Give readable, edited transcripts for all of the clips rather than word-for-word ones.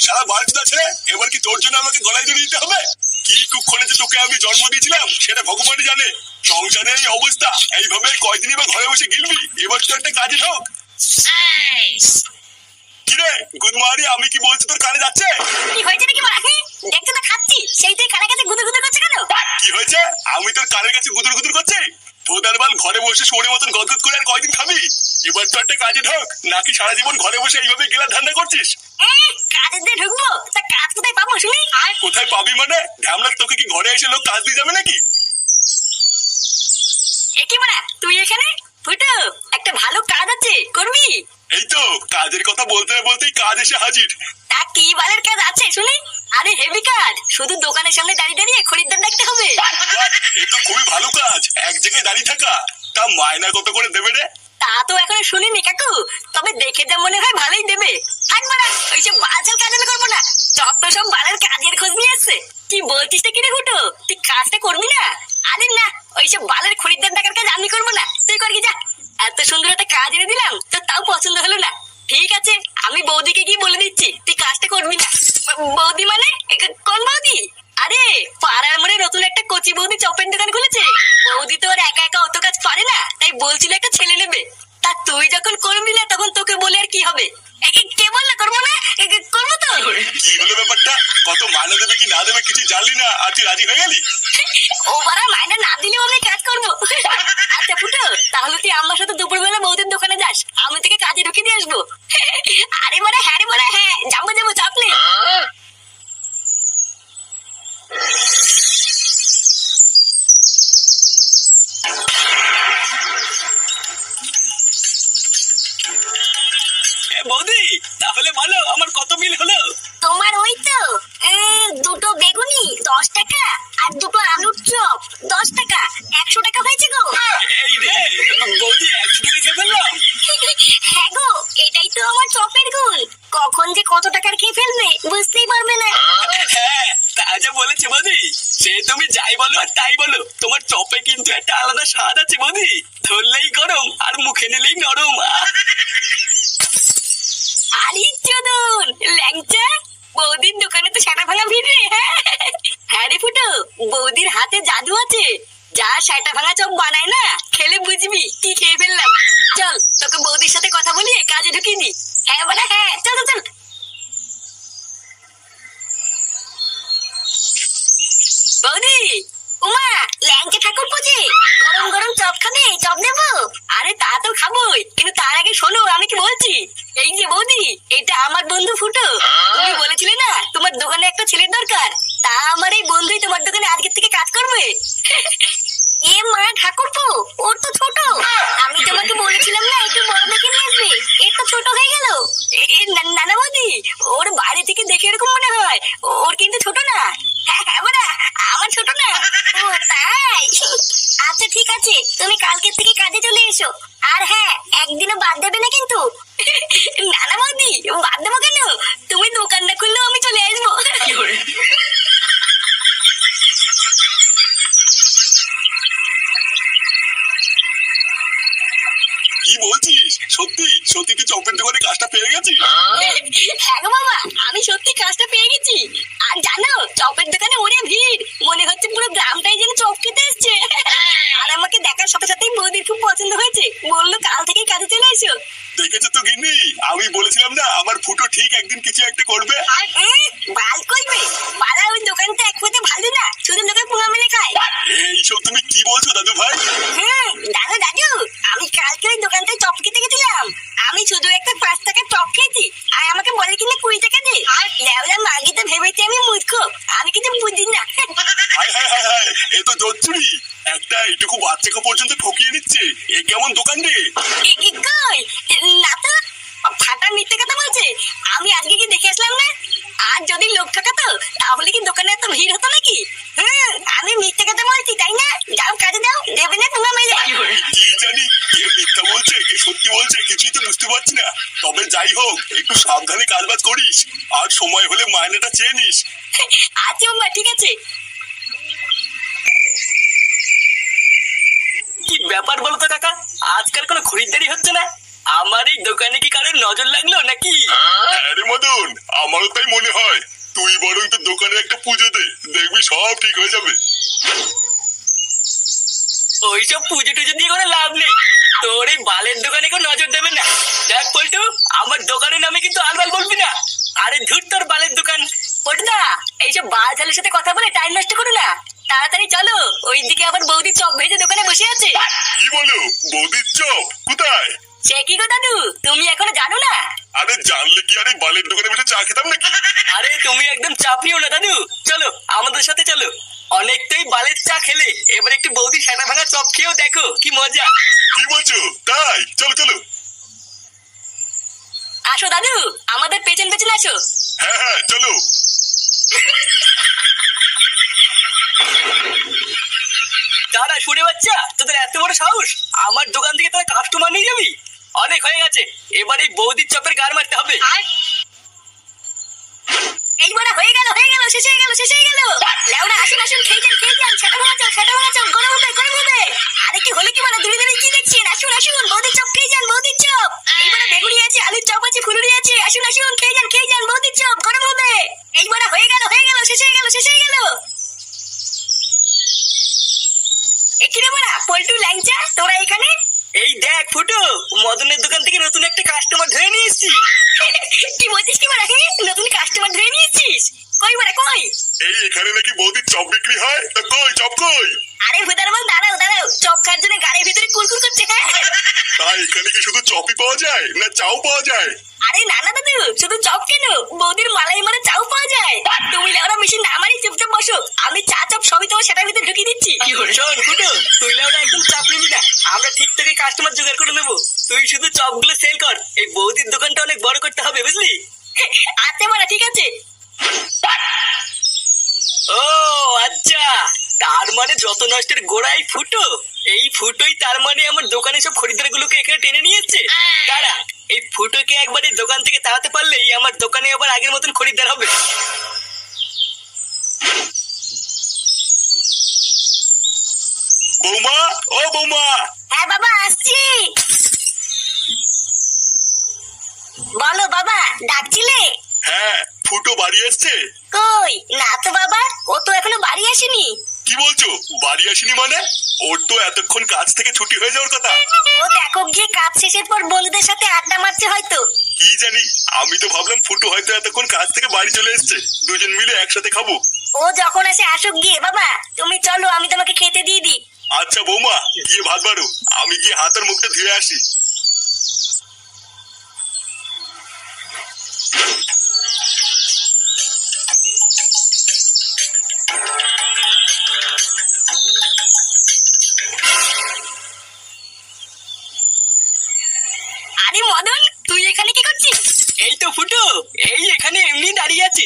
সারা বাড়িটা ছেড়ে এবার কি তোর জন্য আমাকে গলায় দিয়ে দিতে হবে? কি কুক্ষণে যে তোকে আমি জন্ম দিয়েছিলাম সেটা ভগবানই জানে। সংসারের এই অবস্থা, এইভাবে কয়দিনই বা ঘরে বসে গিলবি? এবার তো একটা কাজে ঢোক। কিরে গুদমারি, আমি কি বলছি তোর কানে যাচ্ছে? কি হয়েছে নাকি বলা? দেখতে তো খাচ্ছি, সেই তুই কানের কাছে গুদুর গুদুর করছে কেন? কি হয়েছে? আমি তোর কানের কাছে গুদুর গুদুর করছি? ভোদার বাল, ঘরে বসে শুয়োরের মতন গদগদ করে আর কয়দিন খাবি? এবার তো একটা কাজে ঢোক, নাকি সারা জীবন ঘরে বসে এইভাবে গেলার ধান্দা করছিস? কাজে দিয়ে ঢুকবো, তা কাজ কোথায় পাবো শুনি? আর কোথায় পাবি মানে? ঢ্যামলা, তোকে কি ঘরে এসে লোক কাজ দিয়ে যাবে নাকি? কি বলা তুই এখানে? ফুটো, একটা ভালো কাজ আছে, করবি? এই তো কাজের কথা বলতে না বলতেই কাজ এসে হাজির। তা কি বালের কাজ আছে শুনি? আরে হেভি কাজ, শুধু দোকানের সামনে দাঁড়িয়ে দাঁড়িয়ে খরিদ্দার দেখতে হবে। এই তো খুবই ভালো কাজ, এক জায়গায় দাঁড়িয়ে থাকা। তা মায়না কত করে দেবে রে? তা তো এখনো শুনিনি কাকু, তবে দেখে যা মনে হয় ভালোই দেবে। থাকবো না ওইসব বালছাল কাজ আমি করবো না। যত সব বালের কাজের খোঁজ নিয়ে এসছে। কি বলছিস কি রে ফুটো, তুই কাজটা করবি না? আরে না, ওইসব বালের খরিদ্দার দেখার কাজ আমি করবো না, তুই করবি যা। এত সুন্দর একটা কাজ এনে দিলাম, তো তাও পছন্দ হলো না। ঠিক আছে, আমি বৌদিকে গিয়ে বলে দিচ্ছি তুই কাজটা করবি না। বৌদি মানে? কোন বৌদি? আরে পাড়ার মোড়ে নতুন একটা কচি বৌদি চপের দোকান খুলেছে। বৌদি তো আর একা একা অত কাজ পারে না, তাই বলছিল একটা ছেলে নেবে। তা তুই যখন করবি না তখন তোকে বলে আর কি হবে? কে বললে করবো না? করবো তো। কি হলো ব্যাপারটা? কত মায়না দেবে কি না দেবে কিছু জানলি না, আর তুই রাজি হয়ে গেলি? ও বাড়া, মাইনা না দিলেও আমি কাজ করবো। আচ্ছা ফুটো, তাহলে তুই আমার সাথে দুপুরবেলা বৌদির দোকানে যাস, আমি তোকে কাজে ঢুকিয়ে দিয়ে আসবো। আরে বড়া হ্যাঁ রে বড়া হ্যাঁ, যাবো যাবো, চাপ নেই। বৌদি, তাহলে বলো আমার কত বিল হলো? তোমার ওই তো দুটো বেগুনি 10 টাকা আর দুটো আলুর চপ 10 টাকা, 100 টাকা হয়েছে গো। এই রে বৌদি, 100 টাকা খেয়ে ফেললাম। হ্যাঁ গো, এটাই তো আমার চপের গুণ। কখন যে কত টাকার খেয়ে ফেলবে বুঝতেই পারবে না। হ্যাঁ, তা যা বলেছে বৌদি, সে তুমি যাই বলো আর তাই বলো, তোমার চপে কিন্তু একটা আলাদা স্বাদ আছে বৌদি। ধরলেই গরম আর মুখে নিলেই নরম। আরে চোদন ল্যাংচা, বৌদির দোকানে তো সাটা ভাঙা ভিড় রে। হ্যাঁ রে ফুটো, বৌদির হাতে জাদু আছে। যা সাটা ভাঙা চপ বানায় না, খেলে বুঝবি কি খেয়ে ফেললাম। চল তোকে বৌদির সাথে কথা বলিয়ে কাজে ঢুকিয়ে দি। হ্যাঁ বলে হ্যাঁ, চল চল চল। বৌদি, উমা, ল্যাংচা ঠাকুর পুজে গরম গরম চপ খাবে? চপ দেবো? আরে তা তো খাবোই, কিন্তু তার আগে শোনো আমি কি বলছি। এই যে বৌদি, এটা আমার বন্ধু ফুটো। তুমি বলেছিলে না তোমার দোকানে একটা ছেলের দরকার, তা আমার এই বন্ধুই তোমার দোকানে আজকের থেকে কাজ করবে। এ মা ঠাকুরপো, ওর তো ছোট। আমি তোমাকে বলেছিলাম না একটু বড় দেখে নিয়ে আসবে, এর তো ছোট হয়ে গেল। নানা বৌদি, ওর বাইরে থেকে দেখে এরকম মনে হয়, ওর কিন্তু ছোট না। হ্যাঁ হ্যাঁ বড়া, আমার ছোট না। ও তাই? আচ্ছা ঠিক আছে, তুমি কালকে থেকে কাজে চলে এসো। আর হ্যাঁ, একদিনও বাদ দেবে না কিন্তু। নানা বৌদি, বাদ দেবো কেন? তুমি দোকান না খুললেও আমি চলে আসবো। কি বলছিস? সত্যি সত্যি তুই চপের দোকানে কাজটা পেয়ে গেছিস? হ্যাঁ গো বাবা, আমি সত্যি কাজটা পেয়ে গেছি। আর জানো, চপের দোকানে ওরে ভিড়, মনে হচ্ছে পুরো গ্রামটাই যেন চপ খেতে এসছে। আর আমাকে দেখার সাথে সাথেই বৌদির খুব পছন্দ হয়েছে, বললো কাল থেকেই কাজে চলে এসো। দেখেছো তো গিন্নি, আমি বলেছিলাম না আমার ফুটো ঠিক একদিন কিছু একটা করবে। বাল কইবে পাড়া, ওই দোকানটা এক পেতে ভালো না, শুধু লোকে পোঙা মেলে খায়। এইসব তুমি কি বলছো দাদু ভাই? দাদু দাদু, আমি কালকে ওই দোকানটায় চপ খেতে গেছিলাম। আমি শুধু একটা 5 টাকার চপ খেয়েছি, আর আমাকে বলে কিনা 20 টাকা দে। আর লেওলা মাগি তো ভেবেছি আমি মূর্খ, আমি কিন্তু বুঝি না। হায় হায় হায় হায়, এ তো জোচ্চুরি। একটা এইটুকু বাচ্চাকে পর্যন্ত ঠকিয়ে নিচ্ছে, এ কেমন দোকান রে? কই না তো, ফাটা মিথ্যে কথা বলছে। আমি আজকে কি দেখে আসলাম না? আর যদি লোক ঠকাতো তাহলে কি দোকানে এত ভিড় হতো নাকি? আমি মিথ্যে কথা বলছি তাই না? যাও কাজে দাও, দেবে না তোমার মেয়ে। কি জানি কে মিথ্যা বলছে কে সত্যি বলছে কিছুই তো বুঝতে পারছি না। তবে যাই হোক, একটু সাবধানে কাজবাজ করিস, আর সময় হলে মাইনেটা চেয়ে নিস। আচ্ছা মা, ঠিক আছে। কি ব্যাপার বলো তো কাকা, আজকাল কোনো খরিদ্দারি হচ্ছে না? আমার এই দোকানে কি কারো কারোর নজর লাগলো নাকি? হ্যাঁ রে মদন, আমারও তাই মনে হয়। তুই বরং তোর দোকানে একটা পুজো দে, দেখবি সব ঠিক হয়ে যাবে। ওইসব পুজো টুজো দিয়ে কোনো লাভ নেই। তোর এই বালের দোকানে কেউ নজর দেবে না। দেখ পল্টু, আমার দোকানের নামে কিন্তু আলবাল বলবি না। আরে ধুর তোর বালের দোকান। পটুদা, এইসব বাল ছেলের সাথে কথা বলে টাইম নষ্ট করো না। তাড়াতাড়ি চলো, ওইদিকে আবার বৌদি চপ ভেজে দোকানে বসে আছে। কি বলো? বৌদির চপ কোথায়? সে কি গো দাদু, তুমি এখনো জানো না? আরে জানলে কি আরে বালের দোকানে বসে চা খেতাম নাকি? আরে তুমি একদম চাপ নিও না দাদু, চলো আমাদের সাথে চলো। অনেকটাই বালের চা খেলে, এবার একটু বৌদি সেটা ভাঙা চপ খেয়েও দেখো কি মজা। কি বলছো? তাই চলো চলো। আসো দাদু, আমাদের পেছন পেছন আসো। হ্যাঁ হ্যাঁ চলো। দাঁড়া শুনে বাচ্চা, তোদের এত বড় সাহস, আমার দোকান থেকে তোরা কাস্টমার নিয়ে যাবি? অনেক হয়ে গেছে, এবার এই বৌদির চপের গার মারতে হবে। এইবার হয়ে গেল শেষ হয়ে গেল লেওড়া, আসুন আসুন, খেয়ে যান সেটা ভাঙা চপ গরম হবে। আরে কি হলো কি, মানে দূরে দূরে কি দেখছেন? আসুন আসুন, বৌদির চপ খেয়ে যান, বৌদির চপ। এইবার বেগুনি আছে, আলুর চপ আছে, ফুলুরি আছে, আসুন আসুন, খেয়ে যান, বৌদির চপ গরম হবে। এইবার হয়ে গেল শেষ হয়ে গেল। এখানে বড়া পল্টু ল্যাংচা, তোরা এখানে? এই দেখ ফুটো, মদনের দোকান থেকে নতুন একটা কাস্টমার ধরে নিয়ে এসেছি। কি বলছিস কি বড়া? নতুন কাস্টমার ধরে নিয়েছিস? কই বড়া কই? এই এখানে নাকি বৌদির চপ বিক্রি হয়, তো কই চপ কই? আরে ভুদার বল, দাঁড়াও, চপ খাওয়ার জন্য গাড়ির ভিতরে কুরকুর করছে। তাই এখানে কি শুধু চপই পাওয়া যায় না চাও পাওয়া যায়? আরে না দাদু, শুধু চপ কেন, বৌদির মালাই মানে চাও পাওয়া যায়। তুমি লেওরা মেশিন না মারি চুপচাপ বসো, আমি চা চপ সবই তোমার সেটার ভিতরে ঢুকিয়ে দিচ্ছি। শোন ফুটো, তুই না একদম চাপ নিবি না, আমরা ঠিক থেকে কাস্টমার জোগাড় করে নেবো। তুই শুধু চপগুলো সেল কর, এই বৌদির দোকানটা অনেক বড় করতে হবে বুঝলি? আচ্ছা বড়া, ঠিক আছে। ও আচ্ছা, তার মানে যত নষ্টের গোড়াই ফুটো। এই ফুটোই তার মানে আমার দোকানে সব খরিদ্দার গুলোকে এখানে টেনে নিয়ে যাচ্ছে। তারা এই ফুটোকে একবার এই দোকান থেকে তাড়াতে পারলেই আমার দোকানে আবার আগের মতন খরিদ্দার হবে। বৌমা, ও বৌমা। হ্যাঁ বাবা, আসছি। বলো বাবা, ডাকছিলে? হ্যাঁ, ফুটো বাড়ি এসছে? কই না তো বাবা, ও তো এখনো বাড়ি আসেনি। কি বলছো? বাড়ি আসেনি মানে? ওর তো এতক্ষণ কাজ থেকে ছুটি হয়ে যাওয়ার কথা। ও দেখো গিয়ে কাজ শেষের পর বন্ধুদের সাথে আড্ডা মারছে হয়তো। কি জানি, আমি তো ভাবলাম ফুটো হয়তো এতক্ষণ কাজ থেকে বাড়ি চলে এসছে, দুজন মিলে একসাথে খাবো। ও যখন আসে আসুক গিয়ে, বাবা তুমি চলো, আমি তোমাকে খেতে দিয়ে দিই। আচ্ছা বৌমা, গিয়ে ভাত বাড়ো, আমি গিয়ে হাত আর মুখটা ধুয়ে আসি। আরে মদন, তুই এখানে কি করছিস? এই তো ফুটো, এই এখানে এমনি দাঁড়িয়ে আছি।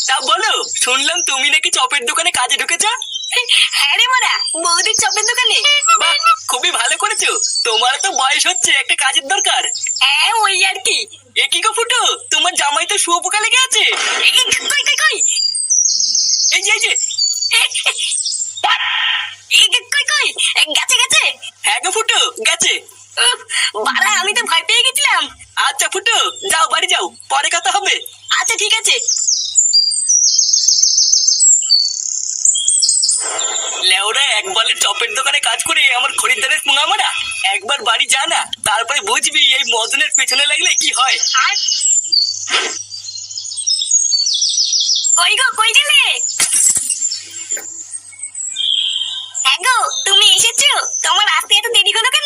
তা বলো, শুনলাম তুমি নাকি চপের দোকানে কাজে ঢুকেছো? হ্যাঁ রে মারা, বৌদির চপের দোকানে। বাহ, খুবই ভালো করেছো। তোমার তো বয়স হচ্ছে, একটা কাজের দরকার। হ্যাঁ ওই আর কি। এ কি গো ফুটো, তোমার জামাই তো শুয়োপোকা লেগে আছে। কই এই যে কই গেছে। হ্যাঁ গো ফুটো, গেছে। উফ, বাড়া আমি তো ভয় পেয়ে গেছিলাম। আচ্ছা ফুটো, যাও বাড়ি যাও, পরে কথা হবে। আচ্ছা ঠিক আছে। লেওরা একবারে চপের দোকানে কাজ করে আমার খরিদ্দারের পুঙা মারা। একবার বাড়ি যা না, তারপরে বুঝবি এই মদনের পেছনে লাগলে কি হয়। আর কই গো, কই গেলে? হ্যাঁ গো, তুমি এসেছো? তোমার আসতে এত দেরি হলো কেন?